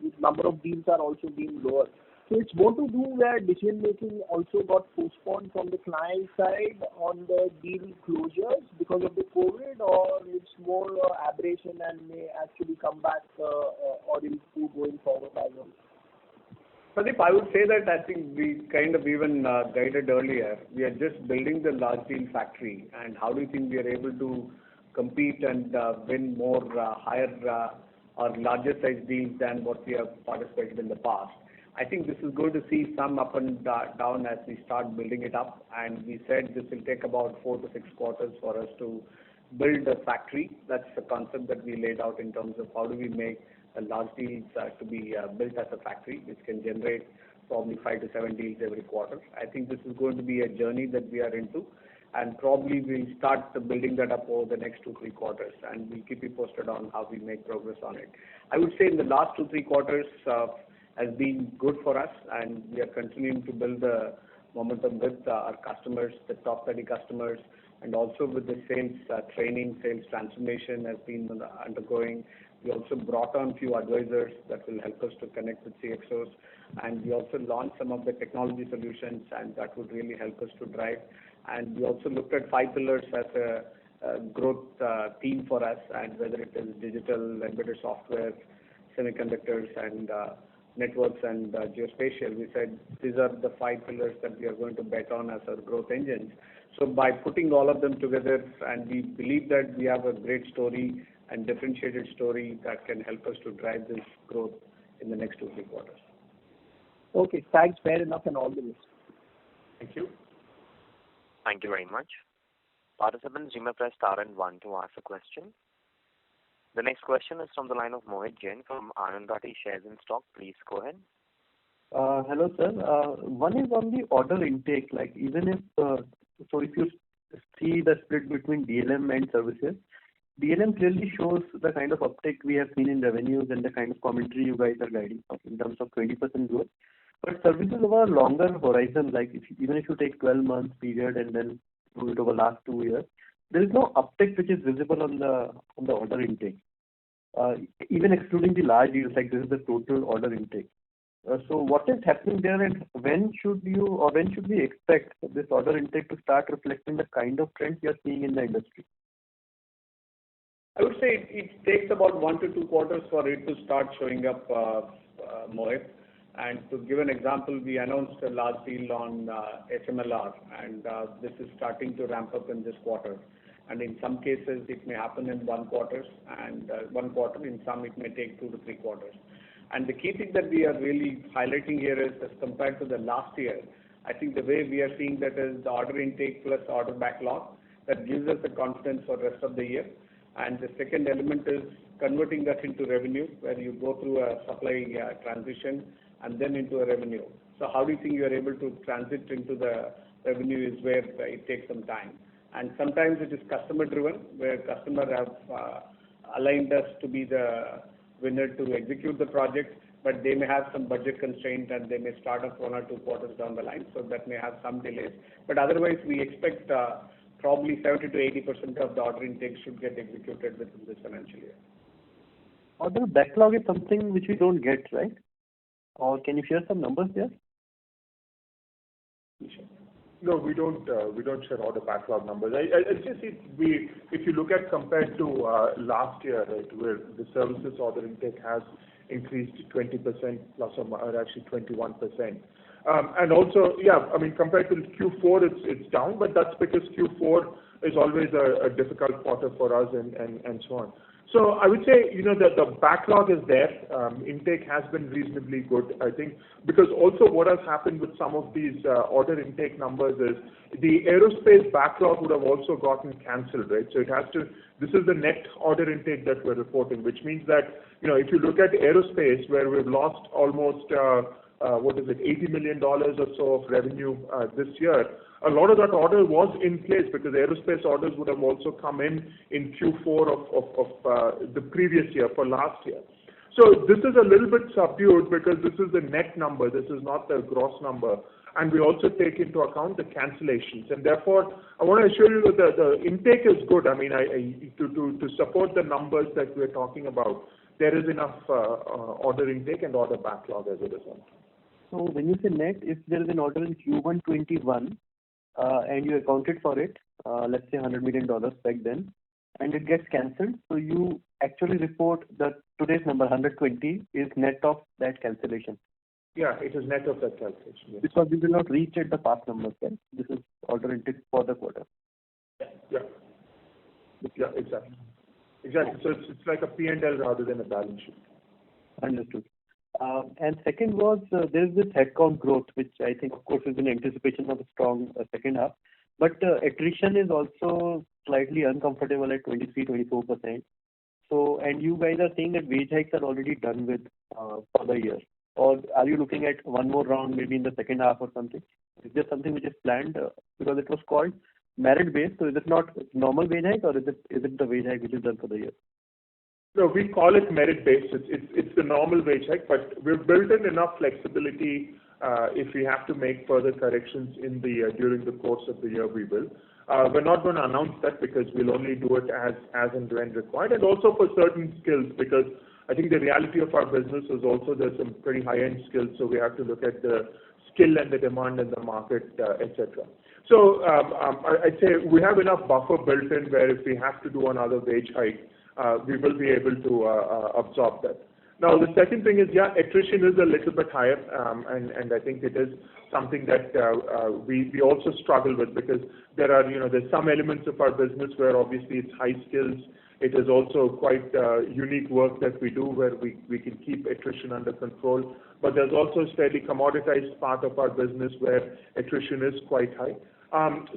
with number of deals are also being lower. So it's more to do where decision making also got postponed from the client side on the deal closures because of the COVID, or it's more aberration and may actually come back or improve going forward as well? Sandeep, I would say that I think we kind of even guided earlier. We are just building the large deal factory, and how do you think we are able to compete and win more higher or larger size deals than what we have participated in the past? I think this is going to see some up and down as we start building it up, and we said this will take about 4 to 6 quarters for us to build a factory. That's the concept that we laid out in terms of how do we make a large deals to be built as a factory, which can generate probably 5 to 7 deals every quarter. I think this is going to be a journey that we are into, and probably we'll start building that up over the next 2-3 quarters, and we'll keep you posted on how we make progress on it. I would say in the last 2-3 quarters has been good for us, and we are continuing to build the momentum with our customers, the top 30 customers, and also with the sales training, sales transformation has been undergoing. We also brought on few advisors that will help us to connect with CXOs, and we also launched some of the technology solutions, and that would really help us to drive. And we also looked at 5 pillars as a growth theme for us, and whether it is digital, embedded software, semiconductors, and networks and geospatial. We said these are the 5 pillars that we are going to bet on as our growth engines. So by putting all of them together, and we believe that we have a great story and differentiated story that can help us to drive this growth in the next 2-3 quarters. Okay, thanks. Fair enough, and all the best. Thank you. Thank you very much. Participants, you may press star and 1 to ask a question. The next question is from the line of Mohit Jain from Anand Rathi Shares and Stock. Please go ahead. Hello, sir. One is on the order intake. Like even if if you see the split between DLM and services, DLM clearly shows the kind of uptick we have seen in revenues and the kind of commentary you guys are guiding for in terms of 20% growth. But services over a longer horizon, like even if you take 12 months period and then do it over last 2 years, there is no uptick which is visible on the order intake. Even excluding the large deals, like this is the total order intake. So what is happening there, and when should we expect this order intake to start reflecting the kind of trends we are seeing in the industry? I would say it takes about 1 to 2 quarters for it to start showing up, Mohit. And to give an example, we announced a large deal on SMLR, and this is starting to ramp up in this quarter. And in some cases, it may happen in 1 quarter, and 1 quarter. In some, it may take 2 to 3 quarters. And the key thing that we are really highlighting here is, as compared to the last year, I think the way we are seeing that is the order intake plus order backlog that gives us the confidence for the rest of the year. And the second element is converting that into revenue, where you go through a supply transition and then into a revenue. So how do you think you are able to transit into the revenue is where it takes some time. And sometimes it is customer driven, where customer have aligned us to be the winner to execute the project, but they may have some budget constraint and they may start up 1 or 2 quarters down the line, so that may have some delays. But otherwise, we expect probably 70 to 80% of the order intake should get executed within this financial year. Order backlog is something which we don't get, right? Or can you share some numbers there? No, we don't share order backlog numbers. I just see if you look at compared to last year, right, where the services order intake has increased 20% plus or actually 21%. And also, compared to Q4, it's down, but that's because Q4 is always a difficult quarter for us and so on. So I would say, that the backlog is there. Intake has been reasonably good, I think, because also what has happened with some of these order intake numbers is the aerospace backlog would have also gotten cancelled, right? So this is the net order intake that we're reporting, which means that, if you look at aerospace, where we've lost almost, $80 million or so of revenue this year. A lot of that order was in place because aerospace orders would have also come in Q4 of the previous year, for last year. So this is a little bit subdued because this is the net number, this is not the gross number. And we also take into account the cancellations. And therefore, I want to assure you that the intake is good. I mean, to support the numbers that we're talking about, there is enough order intake and order backlog as a result. So when you say net, if there is an order in Q1 21 and you accounted for it, let's say $100 million back then, and it gets cancelled, so you actually report that today's number 120 is net of that cancellation. Yeah, it is net of that calculation. Yes. Because we will not reach at the past numbers, right? This is order intake for the quarter. Yeah, exactly. So it's like a P&L rather than a balance sheet. Understood. And second was, there is this headcount growth, which I think, of course, is in anticipation of a strong second half. But attrition is also slightly uncomfortable at 23-24%. So, and you guys are saying that wage hikes are already done with for the year. or are you looking at one more round maybe in the second half or something? Is there something which is planned because it was called merit-based, so is it not normal wage hike or is it the wage hike which is done for the year? No, we call it merit-based. It's the normal wage hike, but we've built in enough flexibility. If we have to make further corrections in the during the course of the year, we will. We're not going to announce that because we'll only do it as and when required, and also for certain skills, because I think the reality of our business is also there's some pretty high-end skills, so we have to look at the skill and the demand in the market, etc. So I'd say we have enough buffer built in where if we have to do another wage hike, we will be able to absorb that. Now, the second thing is, attrition is a little bit higher, and I think it is something that we also struggle with, because there's some elements of our business where obviously it's high skills. It is also quite unique work that we do where we can keep attrition under control. But there's also a fairly commoditized part of our business where attrition is quite high.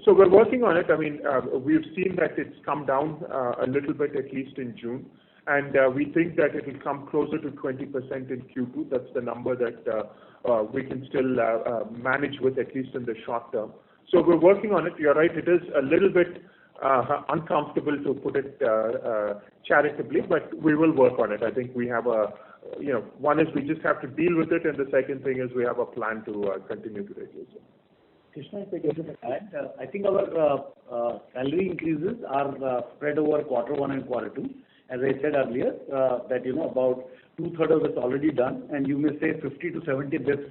So we're working on it. I mean, we've seen that it's come down a little bit, at least in June. And we think that it will come closer to 20% in Q2. That's the number that we can still manage with, at least in the short term. So we're working on it. You're right, it is a little bit uncomfortable, to put it charitably, but we will work on it. I think we have one is we just have to deal with it, and the second thing is we have a plan to continue to reduce it. Krishna, if I can just add, I think our salary increases are spread over quarter one and quarter two. As I said earlier, that about 2/3 of it's already done, and you may say 50 to 70 bits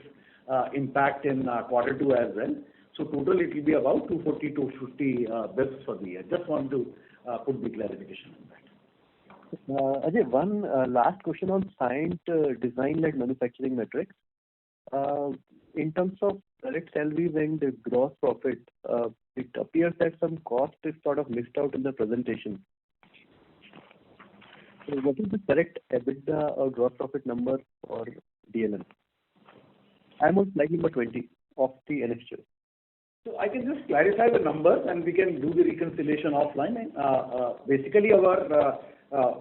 impact in quarter two as well. So total it will be about 240 to 50 bits for the year. Just want to put the clarification on that. Ajay, one last question on Cyient design-led manufacturing metrics. In terms of direct salaries and the gross profit, it appears that some cost is sort of missed out in the presentation. So what is the correct EBITDA or gross profit number for DLM? I'm on slide number 20 of the NSQ. So I can just clarify the numbers and we can do the reconciliation offline. Basically, our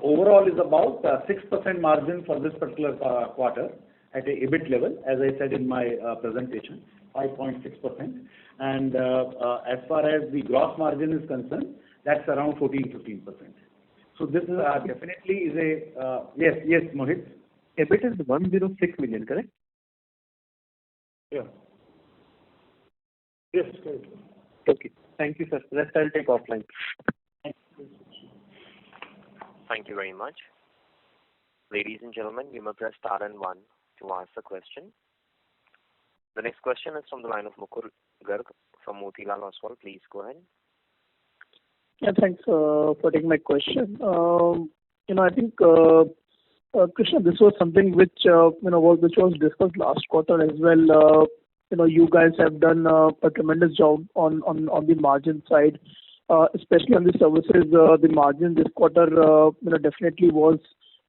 overall is about 6% margin for this particular quarter at a EBIT level, as I said in my presentation, 5.6%. And as far as the gross margin is concerned, that's around 14-15%. So this is definitely is a yes, Mohit. EBIT is 106 million, correct? Yeah. Yes, correct. Okay. Thank you, sir. Rest I'll take offline. Thank you very much. Ladies and gentlemen, you may press star and one to ask a question. The next question is from the line of Mukul Garg from Motilal Oswal. Please go ahead. Yeah, thanks for taking my question. I think, Krishna, this was something which was discussed last quarter as well. You guys have done a tremendous job on the margin side, especially on the services. The margin this quarter, definitely was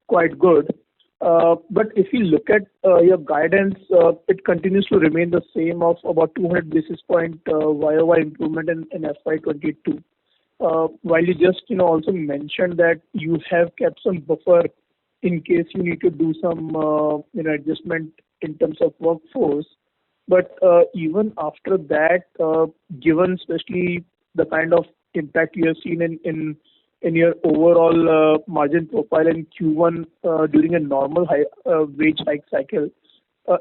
quite good. But if you look at your guidance, it continues to remain the same of about 200 basis point YOY improvement in FY22. While you just also mentioned that you have kept some buffer in case you need to do some adjustment in terms of workforce. But even after that, given especially the kind of impact you have seen in your overall margin profile in Q1 during a normal wage hike cycle,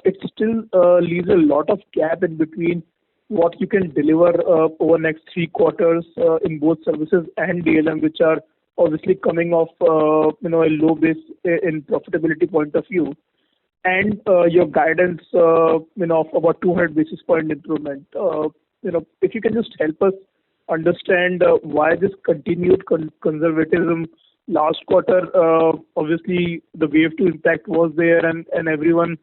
it still leaves a lot of gap in between what you can deliver over next 3 quarters in both services and DLM, which are obviously coming off a low base in profitability point of view, and your guidance of about 200 basis point improvement. If you can just help us understand why this continued conservatism last quarter. Obviously, the wave 2 impact was there, and everyone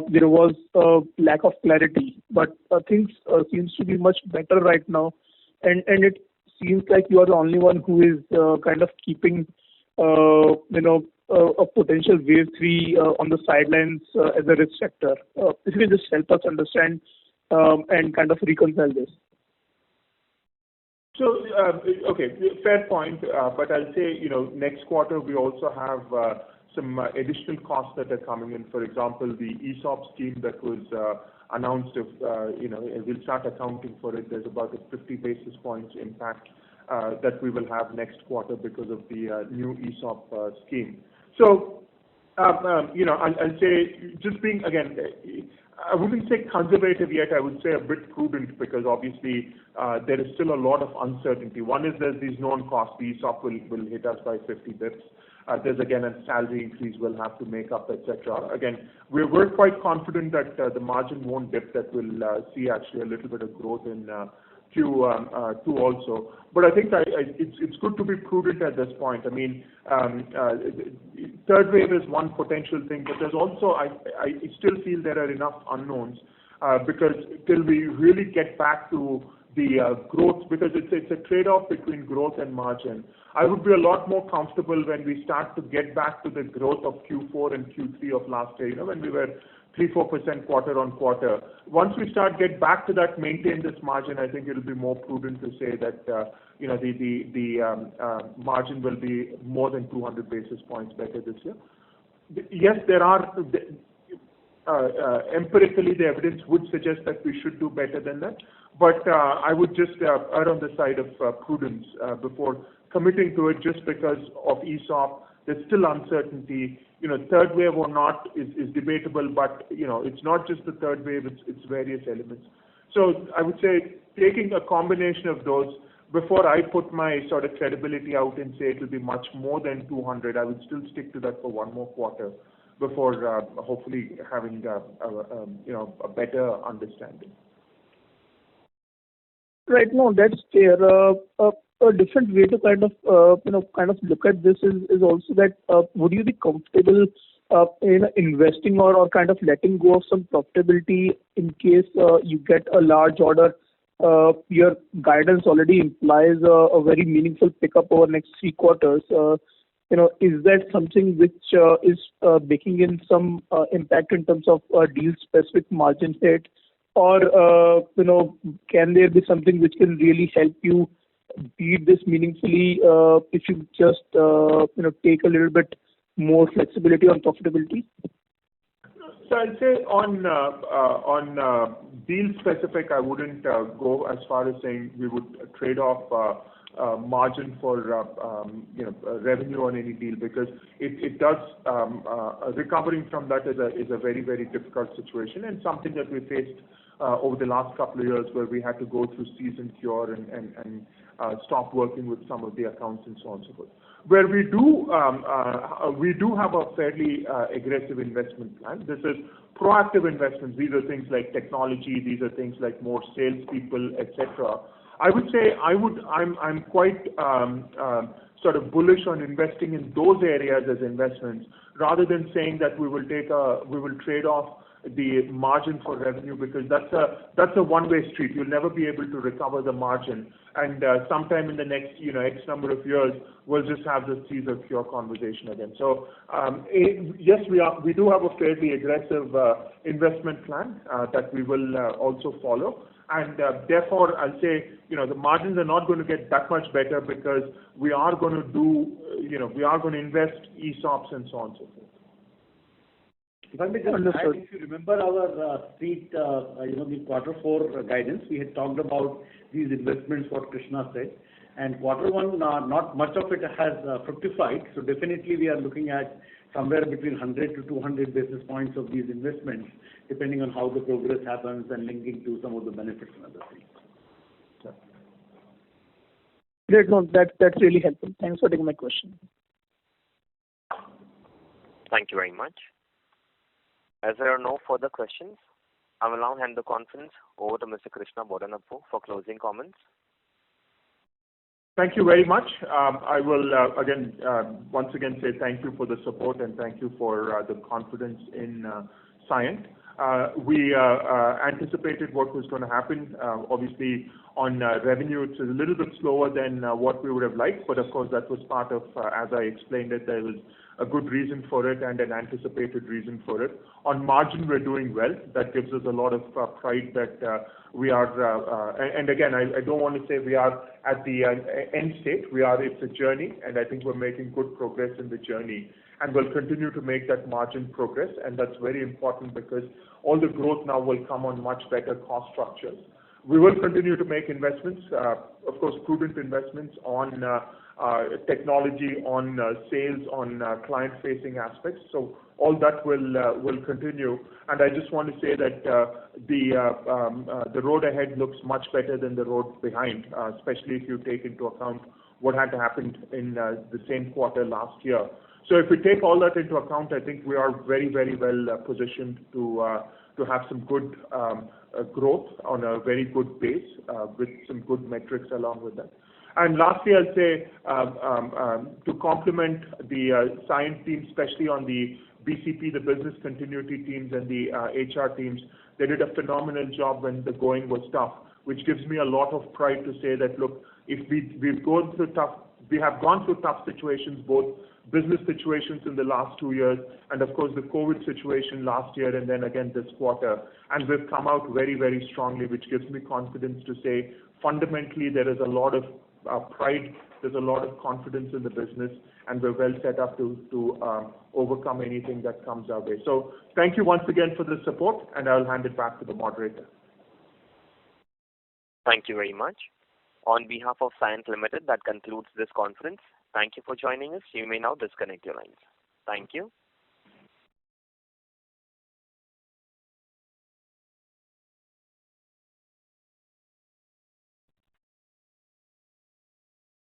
there was a lack of clarity. But things seems to be much better right now, and it seems like you are the only one who is kind of keeping a potential wave 3 on the sidelines as a risk sector. If you can just help us understand and kind of reconcile this. So, okay, fair point. But I'll say, next quarter we also have some additional costs that are coming in. For example, the ESOP scheme that was announced, we'll start accounting for it. There's about a 50 basis points impact that we will have next quarter because of the new ESOP scheme. So, I'll say, just being, again, I wouldn't say conservative yet, I would say a bit prudent, because obviously there is still a lot of uncertainty. One is there's these known costs. The ESOP will hit us by 50 bits. There's again a salary increase we'll have to make up, etc. Again, we're quite confident that the margin won't dip, that we'll see actually a little bit of growth in Q2 also. But I think it's good to be prudent at this point. I mean, third wave is one potential thing, but there's also, I still feel there are enough unknowns because till we really get back to the growth, because it's a trade-off between growth and margin. I would be a lot more comfortable when we start to get back to the growth of Q4 and Q3 of last year, when we were 3-4% quarter on quarter. Once we get back to that, maintain this margin, I think it'll be more prudent to say that the margin will be more than 200 basis points better this year. Yes, there are empirically the evidence would suggest that we should do better than that, but I would just err on the side of prudence before committing to it, just because of ESOP. There's still uncertainty. Third wave or not is debatable, but it's not just the third wave; it's various elements. So I would say taking a combination of those, before I put my sort of credibility out and say it will be much more than 200, I would still stick to that for one more quarter before hopefully having a better understanding. Right. No, that's fair. A different way to kind of look at this is also that would you be comfortable in investing or kind of letting go of some profitability in case you get a large order? Your guidance already implies a very meaningful pickup over next 3 quarters. Is that something which is baking in some impact in terms of deal-specific margin hit, or can there be something which can really help you beat this meaningfully if you just take a little bit more flexibility on profitability? So I'd say on deal specific, I wouldn't go as far as saying we would trade off margin for revenue on any deal, because it does recovering from that is a very, very difficult situation, and something that we faced over the last couple of years, where we had to go through season cure and stop working with some of the accounts and so on and so forth. Where we do have a fairly aggressive investment plan. This is proactive investments. These are things like technology. These are things like more salespeople, etc. I would say I'm quite sort of bullish on investing in those areas as investments, rather than saying that we will trade off the margin for revenue, because that's a one-way street. You'll never be able to recover the margin, and sometime in the next X number of years, we'll just have this Caesar cure conversation again. So yes, we do have a fairly aggressive investment plan that we will also follow, and therefore I'll say the margins are not going to get that much better, because we are going to invest ESOPs and so on and so forth. If I may just add, if you remember our street, the Q4 guidance, we had talked about these investments, what Krishna said, and Q1, not much of it has fructified. So definitely we are looking at somewhere between 100 to 200 basis points of these investments, depending on how the progress happens and linking to some of the benefits and other things. Yeah. Great. No, that's really helpful. Thanks for taking my question. Thank you very much. As there are no further questions, I will now hand the conference over to Mr. Krishna Bodanapu for closing comments. Thank you very much. I will once again say thank you for the support, and thank you for the confidence in Cyient. We anticipated what was going to happen. Obviously, on revenue, it's a little bit slower than what we would have liked, but of course that was part of, as I explained it, there was a good reason for it and an anticipated reason for it. On margin, we're doing well. That gives us a lot of pride that we are, and again, I don't want to say we are at the end state. It's a journey, and I think we're making good progress in the journey. and we'll continue to make that margin progress. And that's very important because all the growth now will come on much better cost structures. We will continue to make investments, of course, prudent investments on technology, on sales, on client-facing aspects. So all that will continue. And I just want to say that the road ahead looks much better than the road behind, especially if you take into account what had happened in the same quarter last year. So if we take all that into account, I think we are very, very well positioned to have some good growth on a very good base with some good metrics along with that. And lastly, I'll say to complement the Cyient team, especially on the BCP, the business continuity teams and the HR teams, they did a phenomenal job when the going was tough, which gives me a lot of pride to say that, look, if we have gone through tough situations, both business situations in the last 2 years, and of course the COVID situation last year, and then again this quarter, and we've come out very, very strongly, which gives me confidence to say fundamentally there is a lot of pride, there's a lot of confidence in the business, and we're well set up to overcome anything that comes our way. So thank you once again for the support, and I'll hand it back to the moderator. Thank you very much. On behalf of Cyient Limited, that concludes this conference. Thank you for joining us. You may now disconnect your lines. Thank you.